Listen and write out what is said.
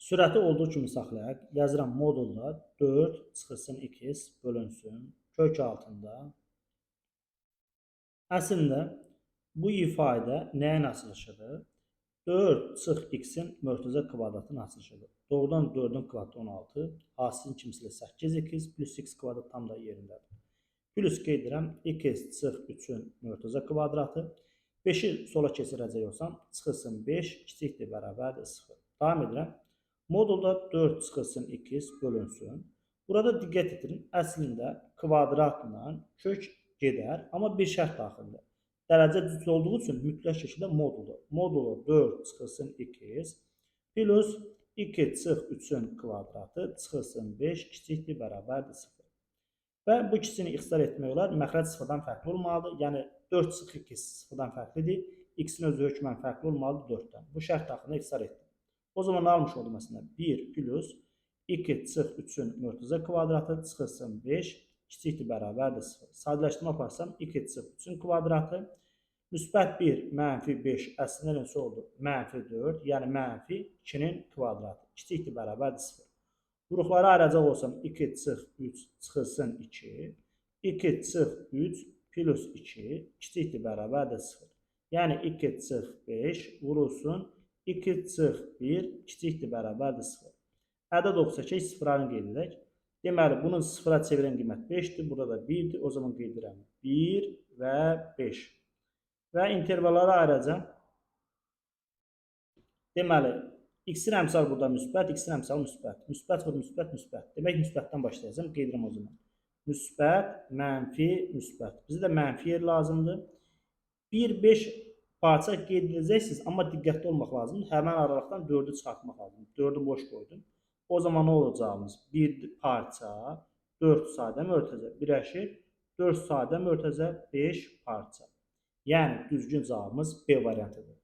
Sürəti olduğu kimi saxlayaq. Yazıram modulda 4 çıxılsın 2 bölünsün kök altında. Əslində bu ifadə nəyin açılışıdır? 4 çıx x-in mörtəzə kvadratının açılışıdır. Doğrudan 4-ün kvadratı 16, asinin kimisi ilə 8x plus x kvadrat tam da yerindədir. Plus qeyd edirəm, x çıx 3-ün mörtəzə kvadratı. 5-i sola keçirəcək olsam, çıxılsın 5 kiçikdir bərabərdir 0. Davam edirəm. Modulda 4 çıxılsın 2 bölünsün. Burada diqqət edin, əslində kvadratla kök gedər, amma bir şərt daxilində. Dərəcə düz olduğu üçün mütləq şəkildə moduldur. Modulu 4 çıxılsın 2 plus 2 çıx 3-ün kvadratı çıxılsın 5 kiçikdir bərabərdir 0. Və bu ikisini ixtisar etmək olar. Məxrəc sıfırdan fərqli olmalıdır. Yəni 4 çıx 2 sıfırdan fərqlidir. X-in özü hökmən fərqli olmalıdır 4-dən. Bu şərt daxilində ixtisar etdim. O zaman nə almış oldum məsələn? 1 plus 2 çıx 3-ün mörtəzə kvadratı çıxılsın 5 kiçikdir bərabərdir 0. Sadələşdirmə aparsam 2 çıx 3-ün kvadratı müsbət 1 mənfi 5 əslində nəsə oldu? Mənfi 4, yəni mənfi 2-nin kvadratı kiçikdir bərabərdir 0. Vuruqları ayıracaq olsam 2 çıx 3 çıxılsın 2. 2 çıx 3 plus 2 kiçikdir bərabərdir 0. Yəni 2 çıx 5 vurulsun 2 çıx 1 kiçikdir bərabərdir 0. Ədəd oxusa sıfırlarını qeyd edək. Deməli bunun sıfıra çevirən qiymət 5-dir. Burada da 1-dir. O zaman qeyd edirəm 1 və 5. Və intervalları ayıracam. Deməli x-in əmsal burada müsbət, x-in əmsal müsbət. Müsbət vur müsbət, müsbət. Demək müsbətdən başlayacağım. Qeyd edirəm o zaman. Müsbət, mənfi, müsbət. Bizə də mənfi yer lazımdır. 1, 5 parça qeyd edəcəksiniz, amma diqqətli olmaq lazımdır. Həmən aralıqdan 4-ü çıxartmaq lazımdır. 4-ü boş qoydum. O zaman nə olacağımız? 1 parça, 4 sadə mörtəzə birləşir. 4 sadə mörtəzə 5 parça. Yəni düzgün cavabımız B variantıdır.